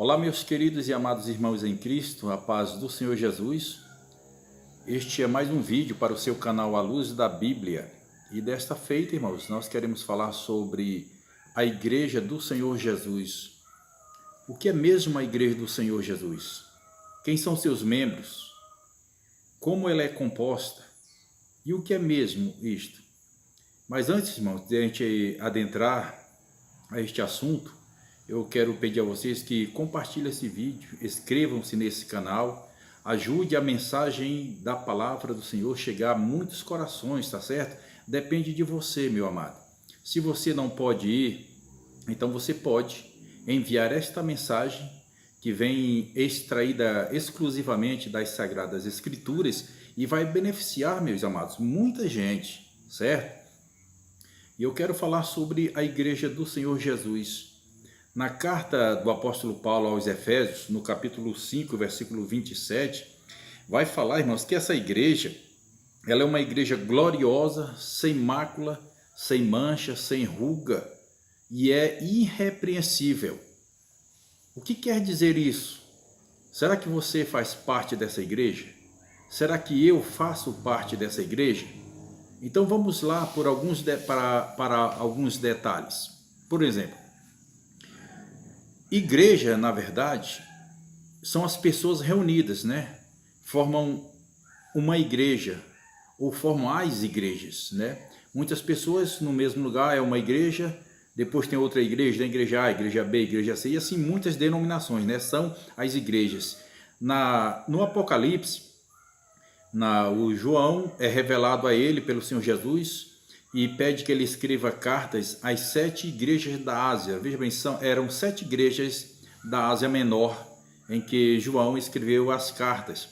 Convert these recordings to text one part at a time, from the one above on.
Olá, meus queridos e amados irmãos em Cristo, a paz do Senhor Jesus. Este é mais um vídeo para o seu canal A Luz da Bíblia. E desta feita, irmãos, nós queremos falar sobre a Igreja do Senhor Jesus. O que é mesmo a Igreja do Senhor Jesus? Quem são seus membros? Como ela é composta? E o que é mesmo isto? Mas antes, irmãos, de a gente adentrar a este assunto, eu quero pedir a vocês que compartilhem esse vídeo, inscrevam-se nesse canal, ajude a mensagem da palavra do Senhor chegar a muitos corações, tá certo? Depende de você, meu amado. Se você não pode ir, então você pode enviar esta mensagem que vem extraída exclusivamente das Sagradas Escrituras e vai beneficiar, meus amados, muita gente, certo? E eu quero falar sobre a Igreja do Senhor Jesus. Na carta do apóstolo Paulo aos Efésios, no capítulo 5, versículo 27, vai falar, irmãos, que essa igreja, ela é uma igreja gloriosa, sem mácula, sem mancha, sem ruga, e é irrepreensível. O que quer dizer isso? Será que você faz parte dessa igreja? Será que eu faço parte dessa igreja? Então vamos lá para alguns detalhes. Por exemplo, igreja, na verdade, são as pessoas reunidas, né? Formam uma igreja, ou formam as igrejas, né? Muitas pessoas no mesmo lugar é uma igreja, depois tem outra igreja, a igreja A, igreja B, igreja C, e assim muitas denominações, né? São as igrejas. No Apocalipse, o João é revelado a ele pelo Senhor Jesus e pede que ele escreva cartas às 7 igrejas da Ásia. Veja bem, eram 7 igrejas da Ásia Menor em que João escreveu as cartas.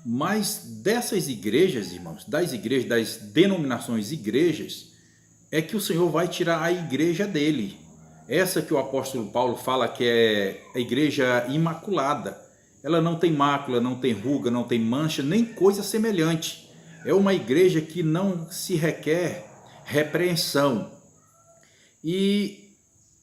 Mas dessas igrejas, irmãos, das denominações igrejas, é que o Senhor vai tirar a igreja dele. Essa que o apóstolo Paulo fala que é a igreja imaculada. Ela não tem mácula, não tem ruga, não tem mancha, nem coisa semelhante. É uma igreja que não se requer repreensão. E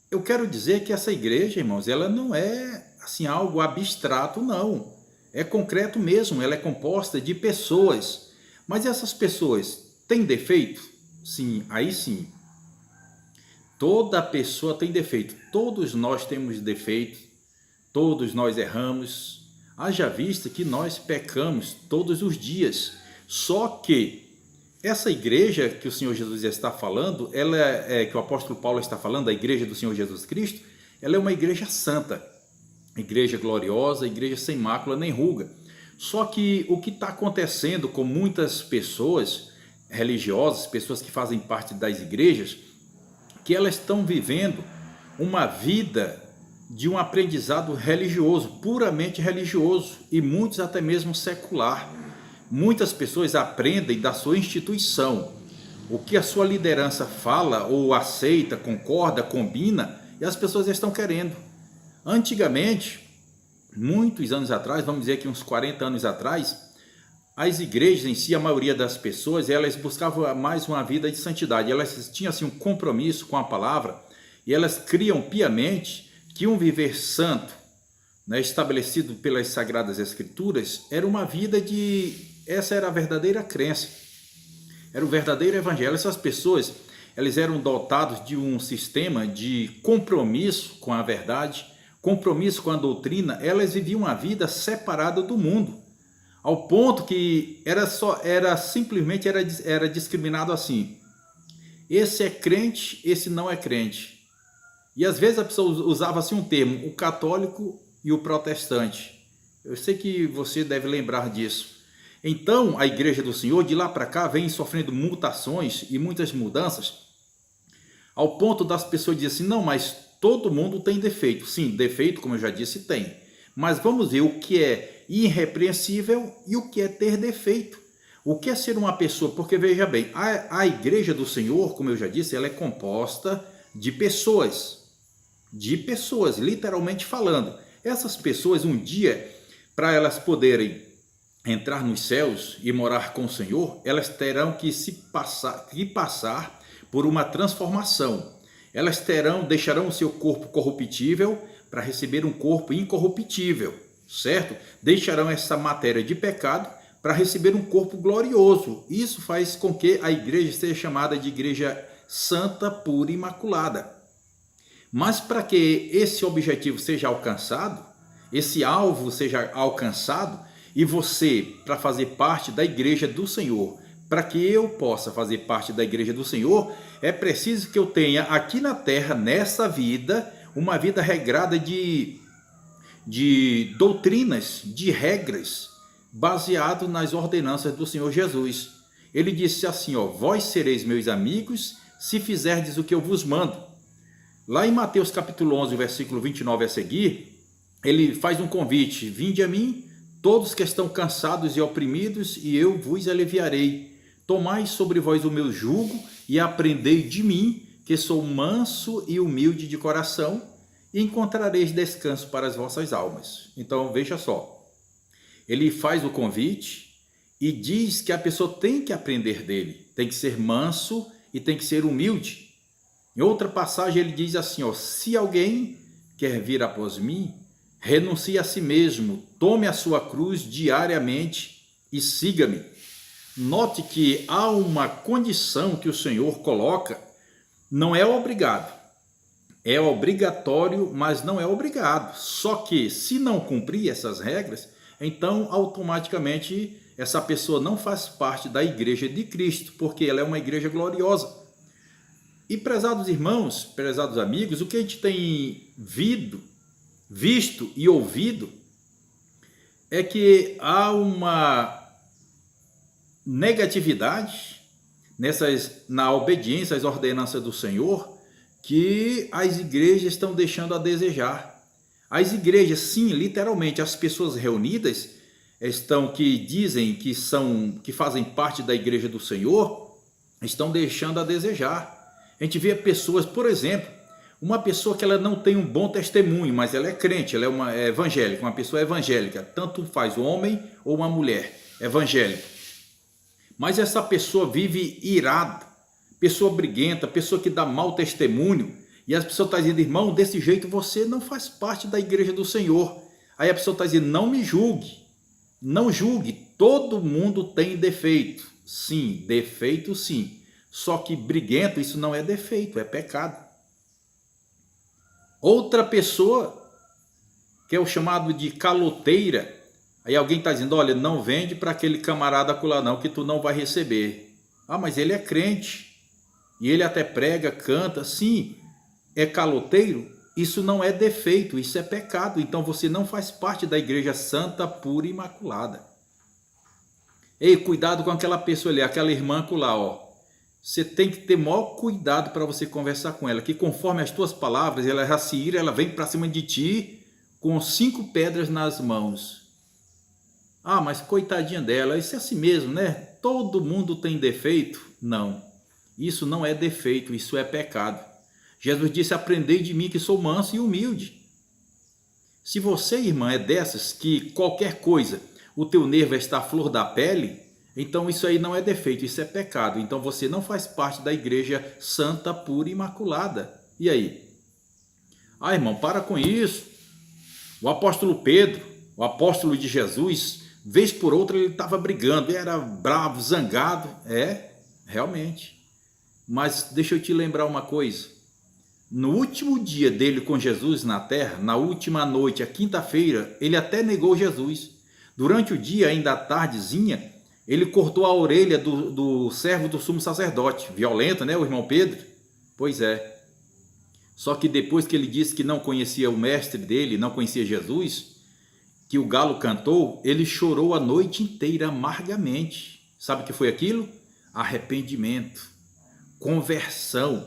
eu quero dizer que essa igreja, irmãos, ela não é assim algo abstrato, não. É concreto mesmo, ela é composta de pessoas. Mas essas pessoas têm defeito? Sim, aí sim. Toda pessoa tem defeito. Todos nós temos defeito. Todos nós erramos. Haja vista que nós pecamos todos os dias. Só que essa igreja que o Senhor Jesus está falando, que o apóstolo Paulo está falando, a igreja do Senhor Jesus Cristo, ela é uma igreja santa, igreja gloriosa, igreja sem mácula nem ruga. Só que o que está acontecendo com muitas pessoas religiosas, pessoas que fazem parte das igrejas, que elas estão vivendo uma vida de um aprendizado religioso, puramente religioso, e muitos até mesmo secular. Muitas pessoas aprendem da sua instituição, o que a sua liderança fala ou aceita, concorda, combina, e as pessoas estão querendo. Antigamente, muitos anos atrás, vamos dizer que uns 40 anos atrás, as igrejas em si, a maioria das pessoas, elas buscavam mais uma vida de santidade, elas tinham assim um compromisso com a palavra, e elas criam piamente que um viver santo, né, estabelecido pelas Sagradas Escrituras, era uma vida essa era a verdadeira crença, era o verdadeiro evangelho. Essas pessoas, elas eram dotadas de um sistema de compromisso com a verdade, compromisso com a doutrina. Elas viviam uma vida separada do mundo, ao ponto que simplesmente era discriminado assim: esse é crente, esse não é crente. E às vezes a pessoa usava assim um termo, o católico e o protestante. Eu sei que você deve lembrar disso. Então, a igreja do Senhor, de lá para cá, vem sofrendo mutações e muitas mudanças, ao ponto das pessoas dizerem assim: não, mas todo mundo tem defeito. Sim, defeito, como eu já disse, tem. Mas vamos ver o que é irrepreensível e o que é ter defeito. O que é ser uma pessoa? Porque veja bem, a igreja do Senhor, como eu já disse, ela é composta de pessoas, literalmente falando. Essas pessoas, um dia, para elas poderem entrar nos céus e morar com o Senhor, elas terão que passar por uma transformação. Elas deixarão o seu corpo corruptível para receber um corpo incorruptível, certo? Deixarão essa matéria de pecado para receber um corpo glorioso. Isso faz com que a igreja seja chamada de igreja santa, pura e imaculada. Mas para que esse objetivo seja alcançado, esse alvo seja alcançado, e você, para fazer parte da igreja do Senhor, para que eu possa fazer parte da igreja do Senhor, é preciso que eu tenha aqui na terra, nessa vida, uma vida regrada de doutrinas, de regras, baseado nas ordenanças do Senhor Jesus. Ele disse assim, ó, vós sereis meus amigos, se fizerdes o que eu vos mando. Lá em Mateus capítulo 11, versículo 29 a seguir, ele faz um convite, vinde a mim, todos que estão cansados e oprimidos, e eu vos aliviarei. Tomai sobre vós o meu jugo e aprendei de mim, que sou manso e humilde de coração, e encontrareis descanso para as vossas almas. Então, veja só, ele faz o convite e diz que a pessoa tem que aprender dele, tem que ser manso e tem que ser humilde. Em outra passagem ele diz assim, ó, se alguém quer vir após mim, renuncie a si mesmo, tome a sua cruz diariamente e siga-me. Note que há uma condição que o Senhor coloca, não é obrigado, é obrigatório, mas não é obrigado. Só que se não cumprir essas regras, então automaticamente essa pessoa não faz parte da igreja de Cristo, porque ela é uma igreja gloriosa. E prezados irmãos, prezados amigos, o que a gente tem visto e ouvido é que há uma negatividade na obediência às ordenanças do Senhor, que as igrejas estão deixando a desejar. As igrejas, sim, literalmente, as pessoas reunidas que dizem que fazem parte da igreja do Senhor, estão deixando a desejar. A gente vê pessoas, por exemplo, uma pessoa que ela não tem um bom testemunho, mas ela é crente, ela é evangélica, uma pessoa evangélica, tanto faz homem ou uma mulher evangélica. Mas essa pessoa vive irada, pessoa briguenta, pessoa que dá mau testemunho, e as pessoas estão dizendo, irmão, desse jeito você não faz parte da igreja do Senhor. Aí a pessoa está dizendo, não me julgue, não julgue, todo mundo tem defeito. Sim, defeito sim. Só que briguento, isso não é defeito, é pecado. Outra pessoa, que é o chamado de caloteira, aí alguém está dizendo, olha, não vende para aquele camarada acolá não, que tu não vai receber. Ah, mas ele é crente, e ele até prega, canta, sim, é caloteiro, isso não é defeito, isso é pecado, então você não faz parte da igreja santa, pura e imaculada. Ei, cuidado com aquela pessoa ali, aquela irmã acolá, ó. Você tem que ter maior cuidado para você conversar com ela, que conforme as tuas palavras, ela já se ira, ela vem para cima de ti com 5 pedras nas mãos. Ah, mas coitadinha dela, isso é assim mesmo, né? Todo mundo tem defeito? Não, isso não é defeito, isso é pecado. Jesus disse, aprendei de mim que sou manso e humilde. Se você, irmã, é dessas que qualquer coisa, o teu nervo está à flor da pele, então isso aí não é defeito, isso é pecado. Então você não faz parte da igreja santa, pura e imaculada. E aí? Ah, irmão, para com isso. O apóstolo Pedro, o apóstolo de Jesus, vez por outra ele estava brigando, ele era bravo, zangado. É, realmente. Mas deixa eu te lembrar uma coisa. No último dia dele com Jesus na terra, na última noite, a quinta-feira, ele até negou Jesus. Durante o dia, ainda à tardezinha, ele cortou a orelha do servo do sumo sacerdote. Violento, né, o irmão Pedro? Pois é. Só que depois que ele disse que não conhecia o mestre dele, não conhecia Jesus, que o galo cantou, ele chorou a noite inteira amargamente. Sabe o que foi aquilo? Arrependimento, conversão.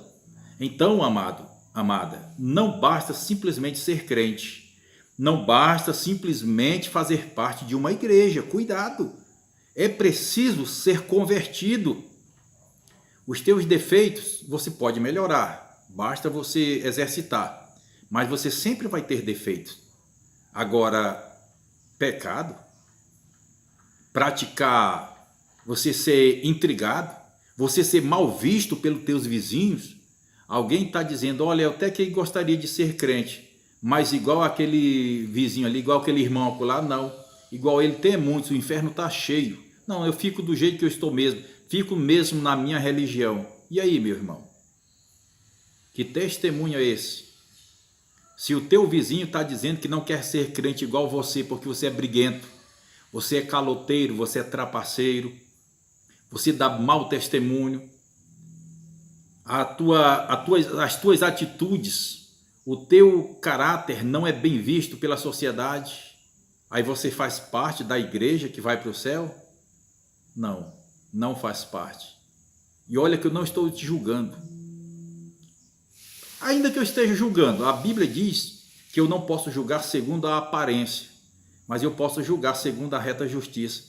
Então, amado, amada, não basta simplesmente ser crente. Não basta simplesmente fazer parte de uma igreja. Cuidado! É preciso ser convertido. Os teus defeitos você pode melhorar, basta você exercitar, mas você sempre vai ter defeitos. Agora, pecado, praticar, você ser intrigado, você ser mal visto pelos teus vizinhos, alguém está dizendo, olha, eu até que gostaria de ser crente, mas igual aquele vizinho ali, igual aquele irmão acolá, não. Igual ele tem muitos, o inferno está cheio. Não, eu fico do jeito que eu estou mesmo, fico mesmo na minha religião. E aí, meu irmão? Que testemunho é esse? Se o teu vizinho está dizendo que não quer ser crente igual você, porque você é briguento, você é caloteiro, você é trapaceiro, você dá mau testemunho, as tuas atitudes, o teu caráter não é bem visto pela sociedade, aí você faz parte da igreja que vai para o céu? Não, não faz parte. E olha que eu não estou te julgando. Ainda que eu esteja julgando, a Bíblia diz que eu não posso julgar segundo a aparência, mas eu posso julgar segundo a reta justiça.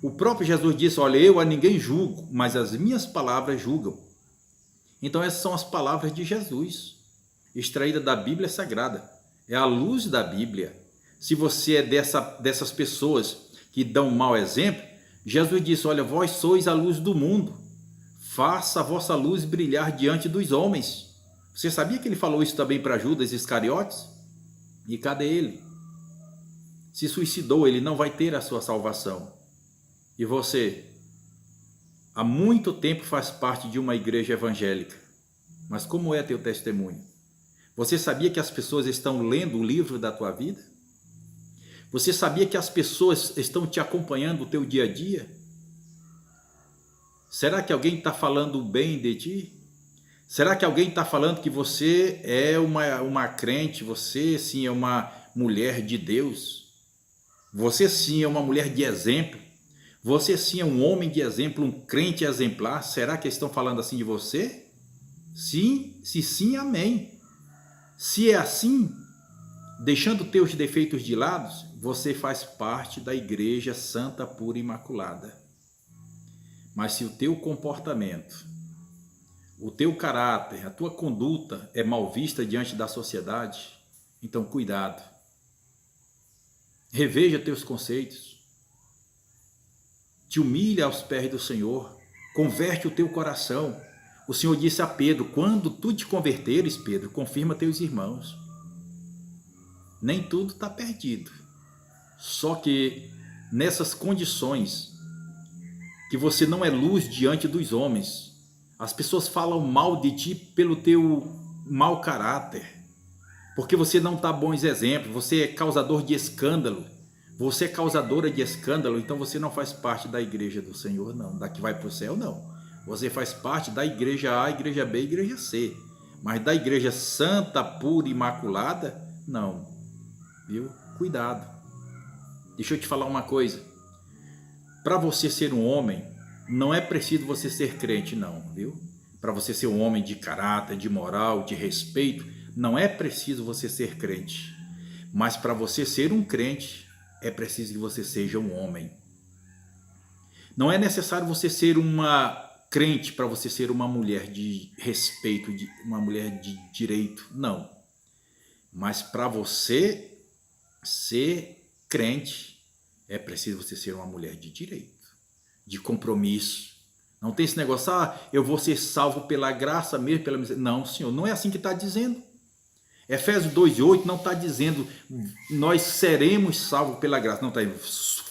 O próprio Jesus disse, olha, eu a ninguém julgo, mas as minhas palavras julgam. Então essas são as palavras de Jesus, extraída da Bíblia Sagrada. É a luz da Bíblia. Se você é dessas pessoas que dão um mau exemplo, Jesus disse, olha, vós sois a luz do mundo. Faça a vossa luz brilhar diante dos homens. Você sabia que ele falou isso também para Judas Iscariotes? E cadê ele? Se suicidou, ele não vai ter a sua salvação. E você, há muito tempo faz parte de uma igreja evangélica. Mas como é teu testemunho? Você sabia que as pessoas estão lendo o livro da tua vida? Você sabia que as pessoas estão te acompanhando o teu dia a dia? Será que alguém está falando bem de ti? Será que alguém está falando que você é uma crente, você sim é uma mulher de Deus? Você sim é uma mulher de exemplo? Você sim é um homem de exemplo, um crente exemplar? Será que estão falando assim de você? Sim, se sim, amém. Se é assim, deixando teus defeitos de lado, você faz parte da igreja santa, pura e imaculada. Mas se o teu comportamento, o teu caráter, a tua conduta é mal vista diante da sociedade, então cuidado. Reveja teus conceitos. Te humilha aos pés do Senhor. Converte o teu coração. O Senhor disse a Pedro, quando tu te converteres, Pedro, confirma teus irmãos. Nem tudo está perdido. Só que nessas condições que você não é luz diante dos homens, as pessoas falam mal de ti pelo teu mau caráter, porque você não dá bons exemplos, você é causador de escândalo, você é causadora de escândalo, então você não faz parte da igreja do Senhor, não, da que vai para o céu, não. Você faz parte da igreja A, igreja B, igreja C, mas da igreja santa, pura, imaculada, não, viu? Cuidado. Deixa eu te falar uma coisa, para você ser um homem, não é preciso você ser crente, não, viu? Para você ser um homem de caráter, de moral, de respeito, não é preciso você ser crente. Mas para você ser um crente, é preciso que você seja um homem. Não é necessário você ser uma crente para você ser uma mulher de respeito, uma mulher de direito, não. Mas para você ser crente, é preciso você ser uma mulher de direito, de compromisso. Não tem esse negócio, eu vou ser salvo pela graça mesmo, pela misericórdia. Não, Senhor, não é assim que está dizendo. Efésios 2:8 não está dizendo, nós seremos salvos pela graça. Não está dizendo,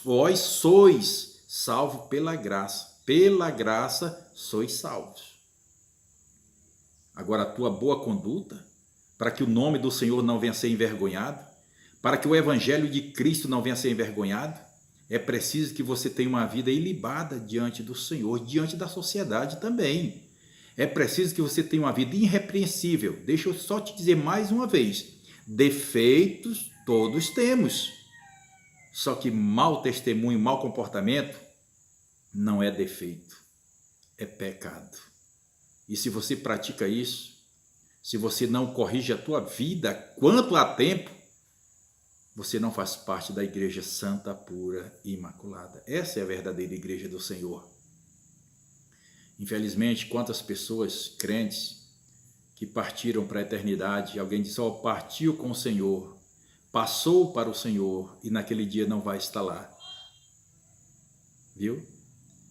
vós sois salvos pela graça. Pela graça sois salvos. Agora, a tua boa conduta, para que o nome do Senhor não venha a ser envergonhado, para que o evangelho de Cristo não venha a ser envergonhado, é preciso que você tenha uma vida ilibada diante do Senhor, diante da sociedade também. É preciso que você tenha uma vida irrepreensível. Deixa eu só te dizer mais uma vez, defeitos todos temos. Só que mau testemunho, mau comportamento não é defeito, é pecado. E se você pratica isso, se você não corrige a tua vida quanto há tempo, você não faz parte da igreja santa, pura e imaculada. Essa é a verdadeira igreja do Senhor. Infelizmente, quantas pessoas crentes que partiram para a eternidade, alguém disse, partiu com o Senhor, passou para o Senhor e naquele dia não vai estar lá. Viu?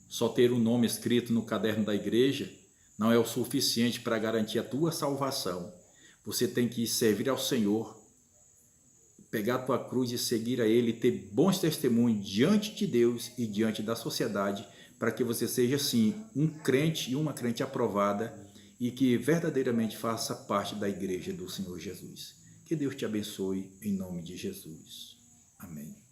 Só ter um nome escrito no caderno da igreja não é o suficiente para garantir a tua salvação. Você tem que servir ao Senhor pegar a tua cruz e seguir a Ele, ter bons testemunhos diante de Deus e diante da sociedade, para que você seja, sim, um crente e uma crente aprovada e que verdadeiramente faça parte da igreja do Senhor Jesus. Que Deus te abençoe em nome de Jesus. Amém.